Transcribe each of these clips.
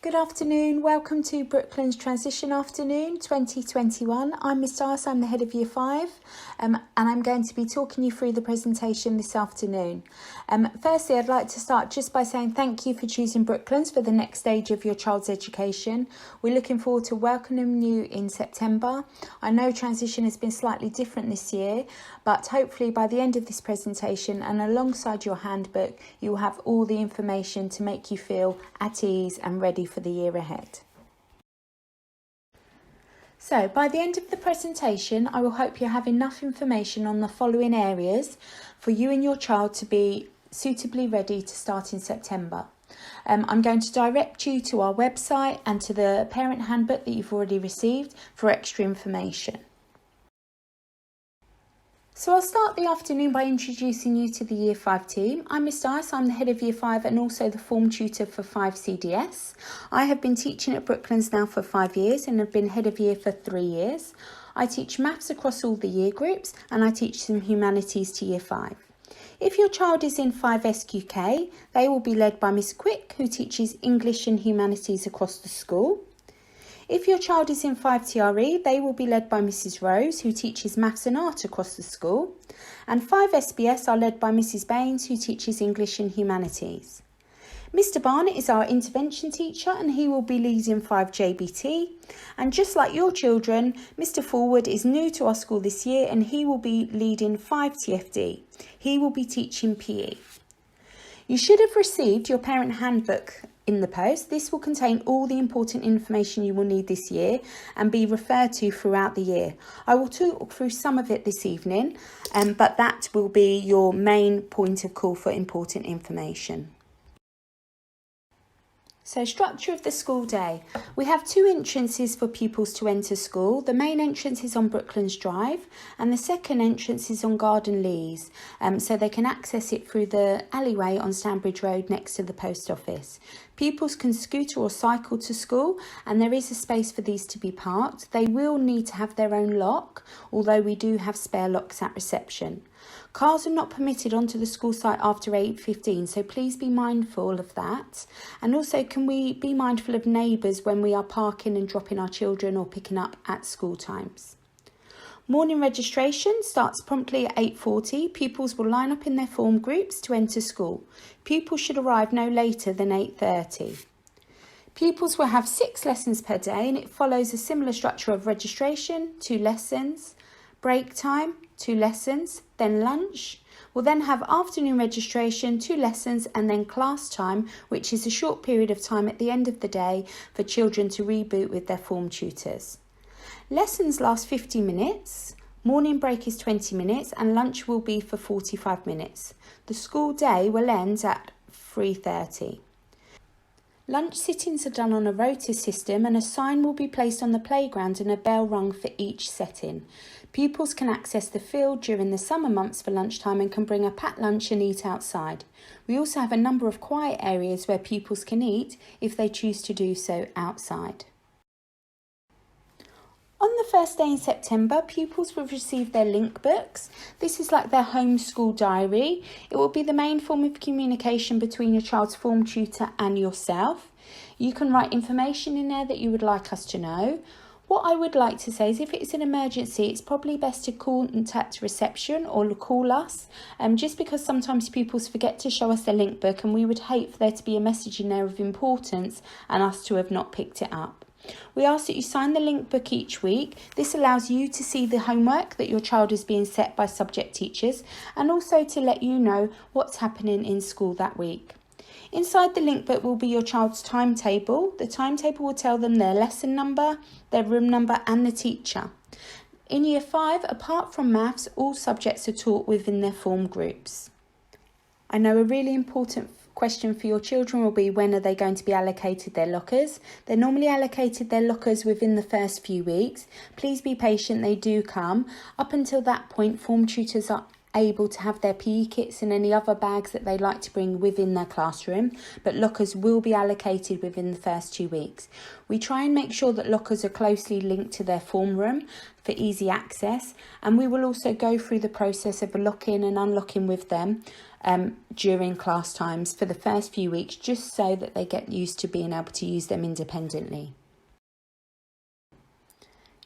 Good afternoon, welcome to Brooklands Transition Afternoon 2021. I'm Miss Dyos, I'm the head of Year 5 and I'm going to be talking you through the presentation this afternoon. Firstly, I'd like to start just by saying thank you for choosing Brooklands for the next stage of your child's education. We're looking forward to welcoming you in September. I know transition has been slightly different this year, but hopefully by the end of this presentation and alongside your handbook, you will have all the information to make you feel at ease and ready for the year ahead. So by the end of the presentation, I will hope you have enough information on the following areas for you and your child to be suitably ready to start in September. I'm going to direct you to our website and to the parent handbook that you've already received for extra information. So I'll start the afternoon by introducing you to the Year 5 team. I'm Miss Dyos, I'm the head of Year 5 and also the form tutor for 5 CDS. I have been teaching at Brooklands now for 5 years and have been head of year for 3 years. I teach maths across all the year groups and I teach some humanities to Year 5. If your child is in 5 SQK, they will be led by Miss Quick, who teaches English and humanities across the school. If your child is in 5 TRE, they will be led by Mrs Rose, who teaches Maths and Art across the school. And 5 SBS are led by Mrs Baines, who teaches English and Humanities. Mr Barnett is our intervention teacher and he will be leading 5 JBT. And just like your children, Mr Forward is new to our school this year and he will be leading 5 TFD. He will be teaching PE. You should have received your parent handbook in the post. This will contain all the important information you will need this year and be referred to throughout the year. I will talk through some of it this evening, but that will be your main point of call for important information. So, structure of the school day. We have 2 entrances for pupils to enter school. The main entrance is on Brooklands Drive and the second entrance is on Garden Lees, so they can access it through the alleyway on Stanbridge Road next to the post office. Pupils can scooter or cycle to school and there is a space for these to be parked. They will need to have their own lock, although we do have spare locks at reception. Cars are not permitted onto the school site after 8:15, so please be mindful of that. And also, can we be mindful of neighbours when we are parking and dropping our children or picking up at school times? Morning registration starts promptly at 8:40. Pupils will line up in their form groups to enter school. Pupils should arrive no later than 8:30. Pupils will have 6 lessons per day and it follows a similar structure of registration, 2 lessons, break time, 2 lessons, then lunch. We'll then have afternoon registration, 2 lessons and then class time, which is a short period of time at the end of the day for children to reboot with their form tutors. Lessons last 50 minutes, morning break is 20 minutes and lunch will be for 45 minutes. The school day will end at 3:30. Lunch sittings are done on a rota system and a sign will be placed on the playground and a bell rung for each setting. Pupils can access the field during the summer months for lunchtime and can bring a packed lunch and eat outside. We also have a number of quiet areas where pupils can eat if they choose to do so outside. On the first day in September, pupils will receive their link books. This is like their homeschool diary. It will be the main form of communication between your child's form tutor and yourself. You can write information in there that you would like us to know. What I would like to say is if it's an emergency, it's probably best to contact reception or call us, just because sometimes pupils forget to show us their link book and we would hate for there to be a message in there of importance and us to have not picked it up. We ask that you sign the link book each week. This allows you to see the homework that your child is being set by subject teachers and also to let you know what's happening in school that week. Inside the link book will be your child's timetable. The timetable will tell them their lesson number, their room number and the teacher. In Year 5, apart from maths, all subjects are taught within their form groups. I know a really important question for your children will be when are they going to be allocated their lockers. They're normally allocated their lockers within the first few weeks. Please be patient, they do come. Up until that point, form tutors are able to have their PE kits and any other bags that they like to bring within their classroom, but lockers will be allocated within the first 2 weeks. We try and make sure that lockers are closely linked to their form room for easy access, and we will also go through the process of locking and unlocking with them during class times for the first few weeks, just so that they get used to being able to use them independently.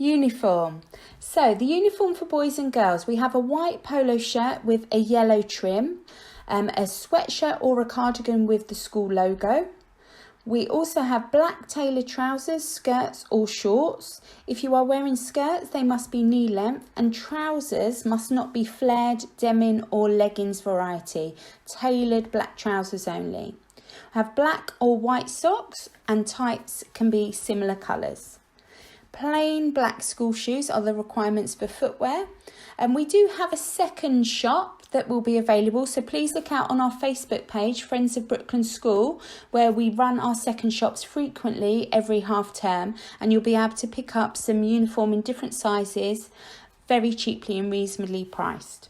Uniform. So the uniform for boys and girls, we have a white polo shirt with a yellow trim, a sweatshirt or a cardigan with the school logo. We also have black tailored trousers, skirts or shorts. If you are wearing skirts, they must be knee length, and trousers must not be flared, denim or leggings variety. Tailored black trousers only. Have black or white socks, and tights can be similar colours. Plain black school shoes are the requirements for footwear, and we do have a second shop that will be available, so please look out on our Facebook page, Friends of Brooklands School, where we run our second shops frequently every half term, and you'll be able to pick up some uniform in different sizes very cheaply and reasonably priced.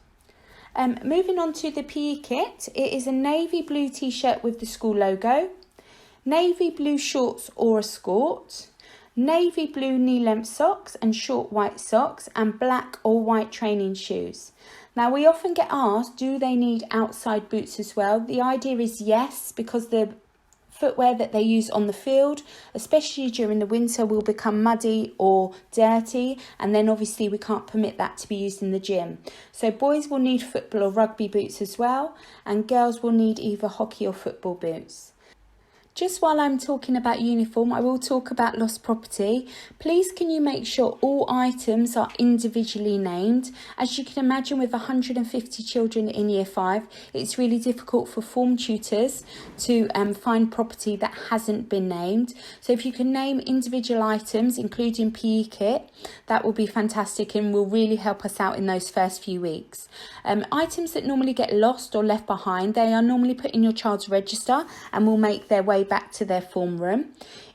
Moving on to the PE kit, it is a navy blue t-shirt with the school logo, navy blue shorts or a skirt, navy blue knee-length socks and short white socks, and black or white training shoes. Now, we often get asked, do they need outside boots as well? The idea is yes, because the footwear that they use on the field, especially during the winter, will become muddy or dirty, and then obviously we can't permit that to be used in the gym. So boys will need football or rugby boots as well, and girls will need either hockey or football boots. Just while I'm talking about uniform, I will talk about lost property. Please can you make sure all items are individually named? As you can imagine, with 150 children in Year 5, it's really difficult for form tutors to find property that hasn't been named. So if you can name individual items, including PE kit, that will be fantastic and will really help us out in those first few weeks. Items that normally get lost or left behind, they are normally put in your child's register and will make their way back to their form room.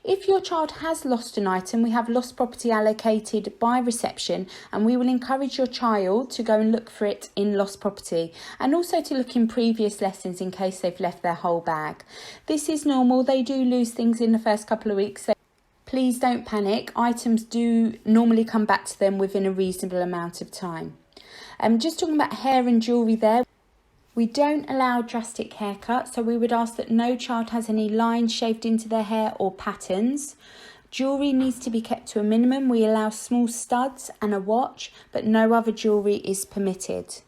If your child has lost an item, we have lost property allocated by reception, and we will encourage your child to go and look for it in lost property, and also to look in previous lessons in case they've left their whole bag. This is normal. They do lose things in the first couple of weeks, so please don't panic. Items do normally come back to them within a reasonable amount of time. Just talking about hair and jewellery there. We don't allow drastic haircuts, so we would ask that no child has any lines shaved into their hair or patterns. Jewellery needs to be kept to a minimum. We allow small studs and a watch, but no other jewellery is permitted.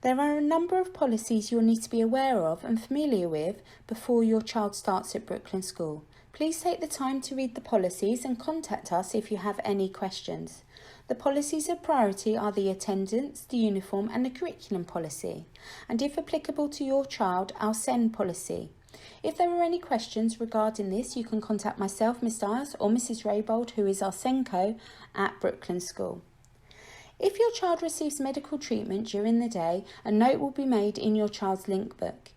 There are a number of policies you'll need to be aware of and familiar with before your child starts at Brooklands School. Please take the time to read the policies and contact us if you have any questions. The policies of priority are the attendance, the uniform and the curriculum policy, and if applicable to your child, our SEND policy. If there are any questions regarding this, you can contact myself, Miss Dyos, or Mrs Raybold, who is our SENCO at Brooklands School. If your child receives medical treatment during the day, a note will be made in your child's link book.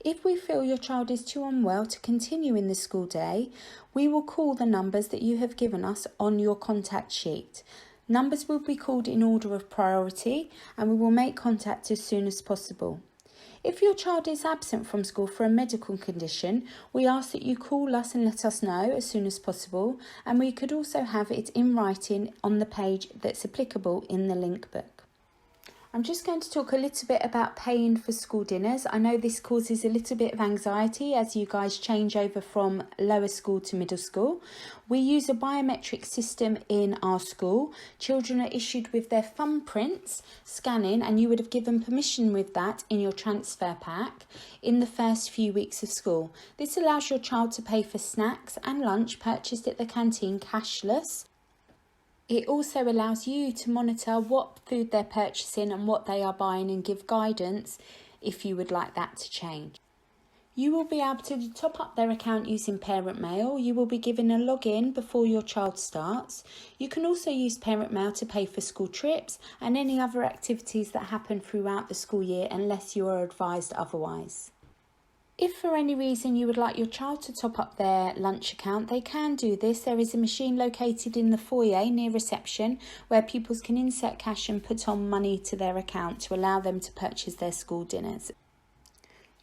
If we feel your child is too unwell to continue in the school day, we will call the numbers that you have given us on your contact sheet. Numbers will be called in order of priority, and we will make contact as soon as possible. If your child is absent from school for a medical condition, we ask that you call us and let us know as soon as possible, and we could also have it in writing on the page that's applicable in the link book. I'm just going to talk a little bit about paying for school dinners. I know this causes a little bit of anxiety as you guys change over from lower school to middle school. We use a biometric system in our school. Children are issued with their thumbprints scanning, and you would have given permission with that in your transfer pack in the first few weeks of school. This allows your child to pay for snacks and lunch purchased at the canteen cashless. It also allows you to monitor what food they're purchasing and what they are buying, and give guidance if you would like that to change. You will be able to top up their account using Parent Mail. You will be given a login before your child starts. You can also use Parent Mail to pay for school trips and any other activities that happen throughout the school year unless you are advised otherwise. If for any reason you would like your child to top up their lunch account, they can do this. There is a machine located in the foyer near reception where pupils can insert cash and put on money to their account to allow them to purchase their school dinners.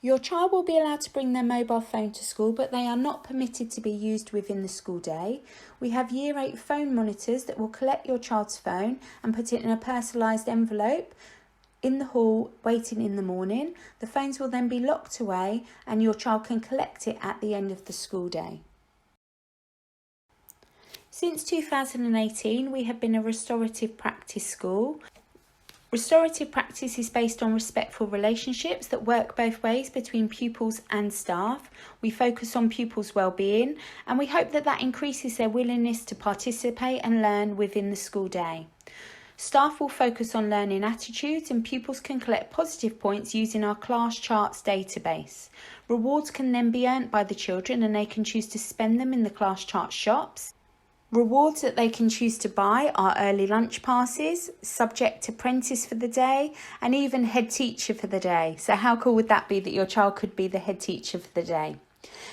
Your child will be allowed to bring their mobile phone to school, but they are not permitted to be used within the school day. We have Year 8 phone monitors that will collect your child's phone and put it in a personalised envelope in the hall waiting in the morning. The phones will then be locked away and your child can collect it at the end of the school day. Since 2018, we have been a restorative practice school. Restorative practice is based on respectful relationships that work both ways between pupils and staff. We focus on pupils' well-being and we hope that increases their willingness to participate and learn within the school day. Staff will focus on learning attitudes and pupils can collect positive points using our class charts database. Rewards can then be earned by the children and they can choose to spend them in the class chart shops. Rewards that they can choose to buy are early lunch passes, subject apprentice for the day, and even head teacher for the day. So how cool would that be that your child could be the head teacher for the day?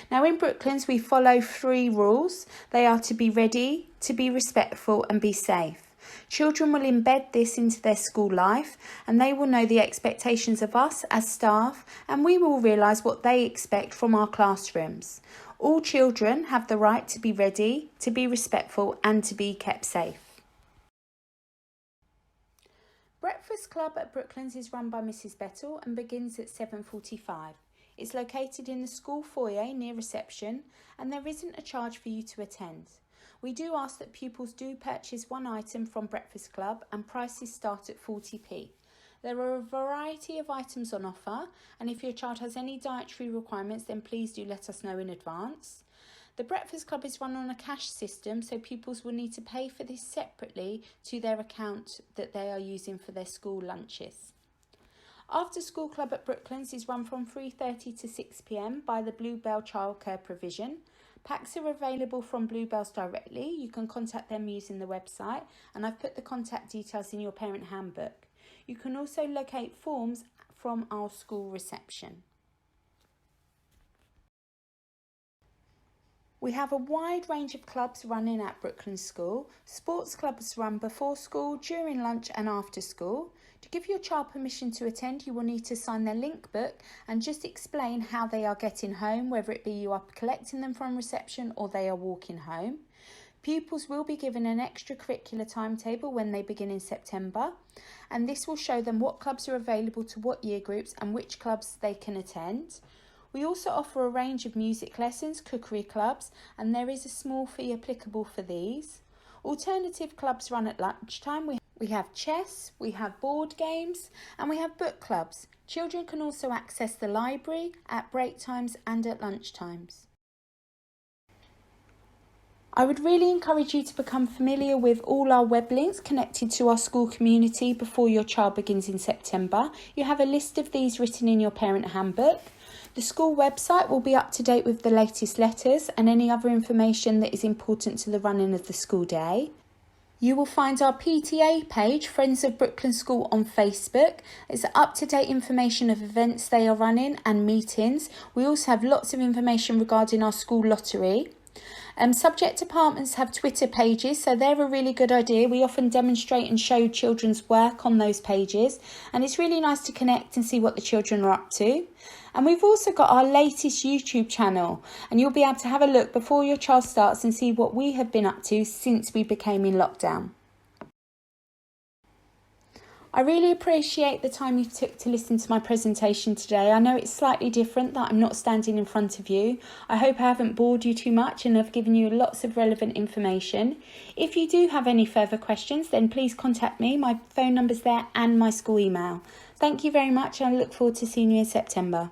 Now in Brooklands we follow 3 rules. They are to be ready, to be respectful and be safe. Children will embed this into their school life and they will know the expectations of us as staff and we will realise what they expect from our classrooms. All children have the right to be ready, to be respectful and to be kept safe. Breakfast Club at Brooklands is run by Mrs Bettle and begins at 7:45. It's located in the school foyer near reception and there isn't a charge for you to attend. We do ask that pupils do purchase 1 item from Breakfast Club and prices start at 40p. There are a variety of items on offer and if your child has any dietary requirements then please do let us know in advance. The Breakfast Club is run on a cash system so pupils will need to pay for this separately to their account that they are using for their school lunches. After School Club at Brooklands is run from 3:30 to 6 p.m. by the Bluebell Childcare Provision. Packs are available from Bluebells directly. You can contact them using the website and I've put the contact details in your parent handbook. You can also locate forms from our school reception. We have a wide range of clubs running at Brooklands School. Sports clubs run before school, during lunch and after school. To give your child permission to attend, you will need to sign their link book and just explain how they are getting home, whether it be you are collecting them from reception or they are walking home. Pupils will be given an extracurricular timetable when they begin in September, and this will show them what clubs are available to what year groups and which clubs they can attend. We also offer a range of music lessons, cookery clubs, and there is a small fee applicable for these. Alternative clubs run at lunchtime. We have chess, we have board games, and we have book clubs. Children can also access the library at break times and at lunch times. I would really encourage you to become familiar with all our web links connected to our school community before your child begins in September. You have a list of these written in your parent handbook. The school website will be up to date with the latest letters and any other information that is important to the running of the school day. You will find our PTA page, Friends of Brooklands School, on Facebook. It's up-to-date information of events they are running and meetings. We also have lots of information regarding our school lottery. Subject departments have Twitter pages, so they're a really good idea. We often demonstrate and show children's work on those pages, and it's really nice to connect and see what the children are up to. And we've also got our latest YouTube channel, and you'll be able to have a look before your child starts and see what we have been up to since we became in lockdown. I really appreciate the time you took to listen to my presentation today. I know it's slightly different that I'm not standing in front of you. I hope I haven't bored you too much and have given you lots of relevant information. If you do have any further questions, then please contact me. My phone number's there and my school email. Thank you very much and I look forward to seeing you in September.